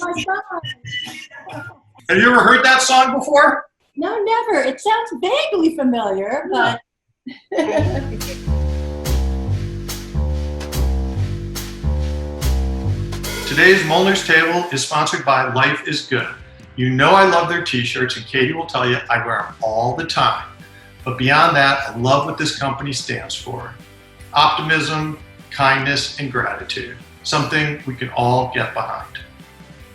my God. Have you ever heard that song before? No, never. It sounds vaguely familiar, but. Today's Molner's Table is sponsored by Life is Good. You know I love their t-shirts, and Katie will tell you I wear them all the time. But beyond that, I love what this company stands for. Optimism, kindness, and gratitude. Something we can all get behind.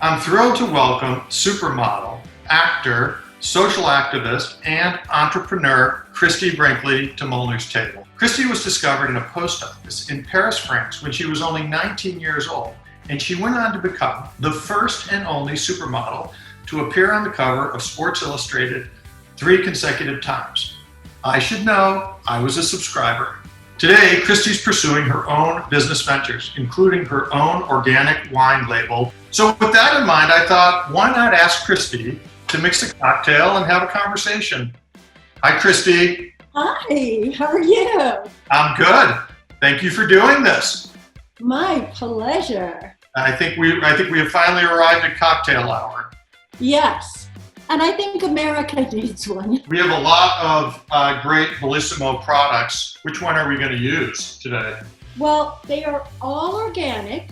I'm thrilled to welcome supermodel, actor, social activist, and entrepreneur Christie Brinkley to Molner's Table. Christie was discovered in a post office in Paris, France when she was only 19 years old, and she went on to become the first and only supermodel to appear on the cover of Sports Illustrated 3 consecutive times. I should know, I was a subscriber. Today, Christie's pursuing her own business ventures, including her own organic wine label. So with that in mind, I thought, why not ask Christie to mix a cocktail and have a conversation? Hi, Christie. Hi, how are you? I'm good. Thank you for doing this. My pleasure. I think we have finally arrived at cocktail hour. Yes. And I think America needs one. We have a lot of great Bellissima products. Which one are we going to use today? Well, they are all organic.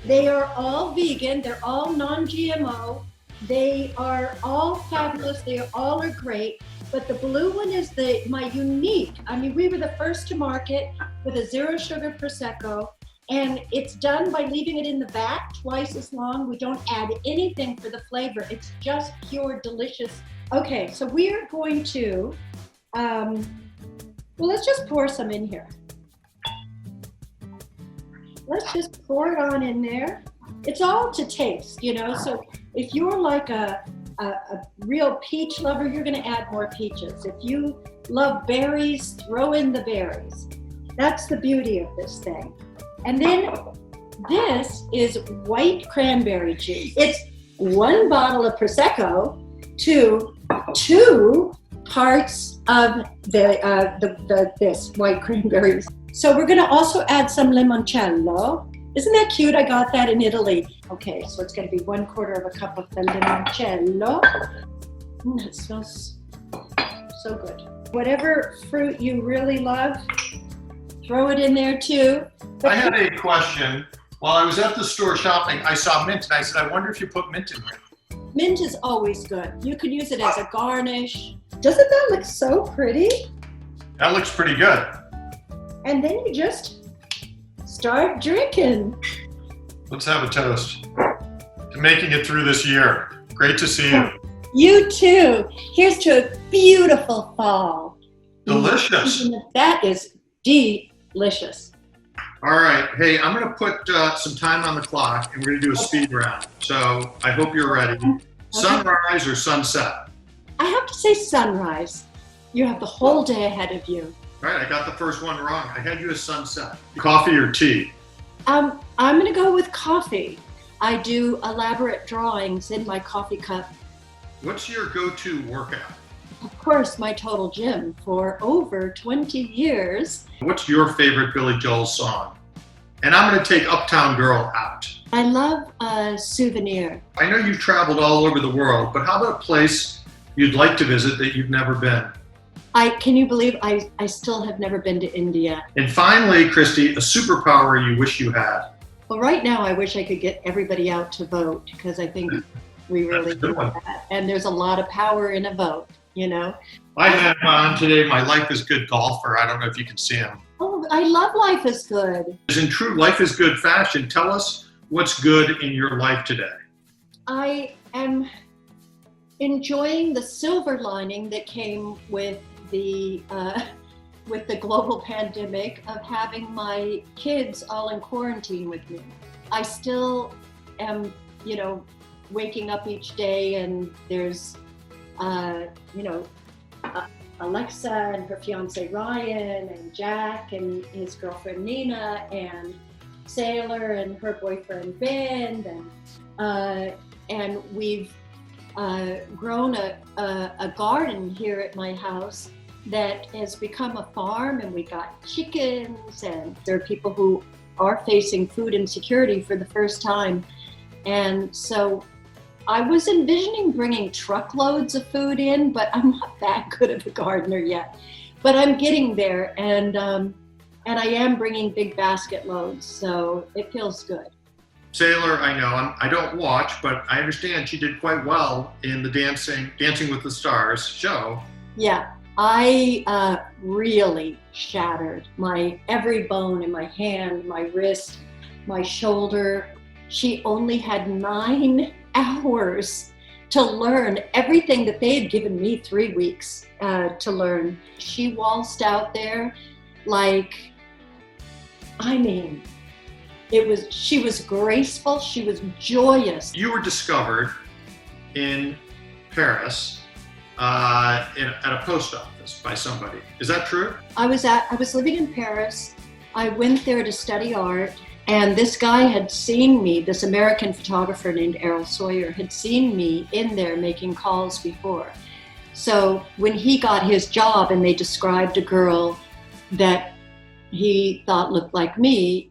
They are all vegan. They're all non-GMO. They are all fabulous. They all are great. But the blue one is my unique. I mean, we were the first to market with a 0 sugar prosecco. And it's done by leaving it in the vat twice as long. We don't add anything for the flavor. It's just pure delicious. Okay, so we are going to, well, let's just pour some in here. Let's just pour it on in there. It's all to taste, you know, so if you're like a real peach lover, you're gonna add more peaches. If you love berries, throw in the berries. That's the beauty of this thing. And then this is white cranberry juice. It's 1 bottle of prosecco to 2 parts of this white cranberries. So we're gonna also add some limoncello. Isn't that cute? I got that in Italy. Okay, so it's gonna be 1/4 of a cup of the limoncello. It smells so good. Whatever fruit you really love, throw it in there too. I had a question. While I was at the store shopping, I saw mint, and I said, I wonder if you put mint in here. Mint is always good. You could use it as a garnish. Doesn't that look so pretty? That looks pretty good. And then you just start drinking. Let's have a toast to making it through this year. Great to see you. You too. Here's to a beautiful fall. Delicious. That is delicious. All right. Hey, I'm going to put some time on the clock, and we're going to do a speed round. So I hope you're ready. Sunrise or sunset? I have to say sunrise. You have the whole day ahead of you. All right. I got the first one wrong. I had you as sunset. Coffee or tea? I'm going to go with coffee. I do elaborate drawings in my coffee cup. What's your go-to workout? Of course, my Total Gym for over 20 years. What's your favorite Billy Joel song? And I'm going to take Uptown Girl out. I love a souvenir. I know you've traveled all over the world, but how about a place you'd like to visit that you've never been? Can you believe I still have never been to India? And finally, Christie, a superpower you wish you had. Well, right now I wish I could get everybody out to vote, because I think we really do that. And there's a lot of power in a vote, you know? I have on today my Life is Good golfer. I don't know if you can see him. Oh, I love Life is Good. In true Life is Good fashion, tell us what's good in your life today. I am enjoying the silver lining that came with the global pandemic of having my kids all in quarantine with me. I still am, you know, waking up each day and there's, you know, Alexa and her fiance Ryan and Jack and his girlfriend Nina and Sailor and her boyfriend Ben and we've grown a garden here at my house that has become a farm, and we got chickens, and there are people who are facing food insecurity for the first time. And so I was envisioning bringing truckloads of food in, but I'm not that good of a gardener yet. But I'm getting there, and I am bringing big basket loads, so it feels good. Sailor, I know, I don't watch, but I understand she did quite well in the Dancing with the Stars show. Yeah, I really shattered every bone in my hand, my wrist, my shoulder. She only had 9 hours to learn everything that they had given me 3 weeks to learn. She waltzed out there like, she was graceful, she was joyous. You were discovered in Paris at a post office by somebody. Is that true? I was living in Paris. I went there to study art, and this guy had seen me, this American photographer named Errol Sawyer, had seen me in there making calls before. So when he got his job and they described a girl that he thought looked like me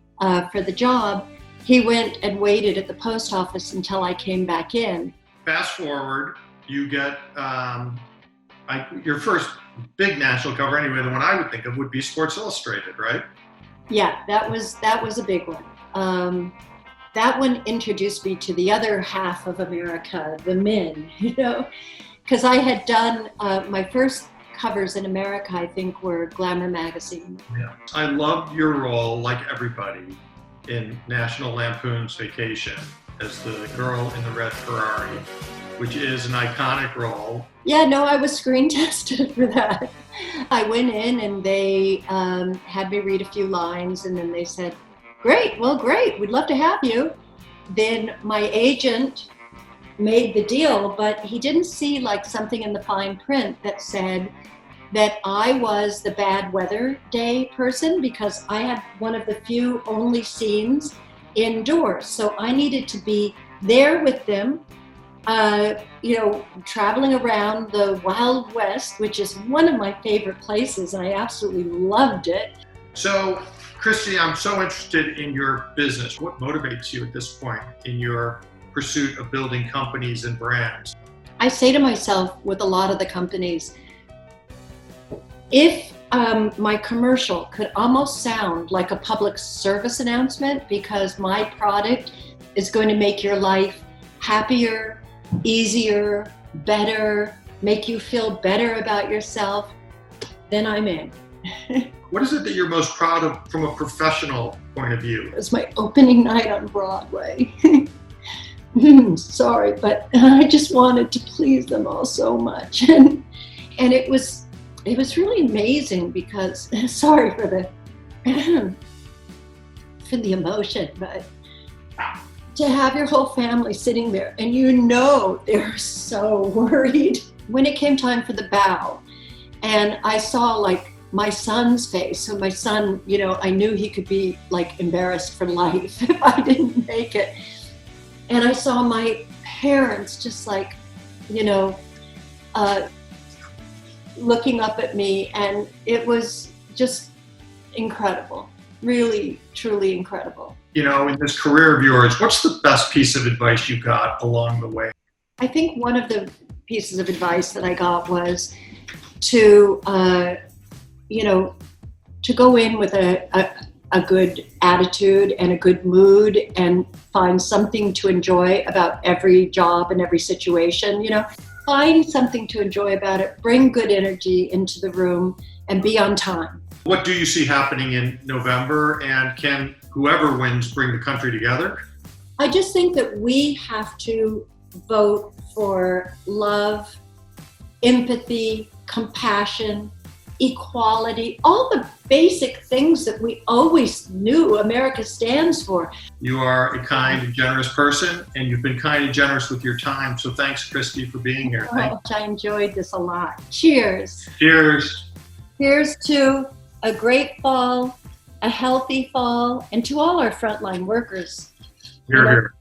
for the job, he went and waited at the post office until I came back in. Fast forward, you get your first big national cover anyway. The one I would think of would be Sports Illustrated, right? Yeah, that was a big one. That one introduced me to the other half of America, the men, because I had done my first covers in America, I think, were Glamour magazine. Yeah, I loved your role, like everybody, in National Lampoon's Vacation as the girl in the red Ferrari, which is an iconic role. Yeah, no, I was screen tested for that. I went in and they had me read a few lines, and then they said, great, we'd love to have you. Then my agent made the deal, but he didn't see like something in the fine print that said that I was the bad weather day person, because I had one of the few only scenes indoors. So I needed to be there with them, traveling around the Wild West, which is one of my favorite places, and I absolutely loved it. So, Christie, I'm so interested in your business. What motivates you at this point in your pursuit of building companies and brands? I say to myself with a lot of the companies, if my commercial could almost sound like a public service announcement, because my product is going to make your life happier, easier, better, make you feel better about yourself, then I'm in. What is it that you're most proud of from a professional point of view? It was my opening night on Broadway. Sorry, but I just wanted to please them all so much. And it was really amazing because, sorry for the emotion, but to have your whole family sitting there and they're so worried. When it came time for the bow, and I saw like my son's face, so my son, I knew he could be like embarrassed for life if I didn't make it. And I saw my parents just like, looking up at me, and it was just incredible, really, truly incredible. In this career of yours, what's the best piece of advice you got along the way? I think one of the pieces of advice that I got was to go in with a good attitude and a good mood, and find something to enjoy about every job and every situation. Find something to enjoy about it, bring good energy into the room, and be on time. What do you see happening in November, and can whoever wins bring the country together? I just think that we have to vote for love, empathy, compassion, equality, all the basic things that we always knew America stands for. You are a kind and generous person, and you've been kind and generous with your time. So thanks, Christie, for being here. I enjoyed this a lot. Cheers. Cheers. Here's to a great fall, a healthy fall, and to all our frontline workers. Here, here.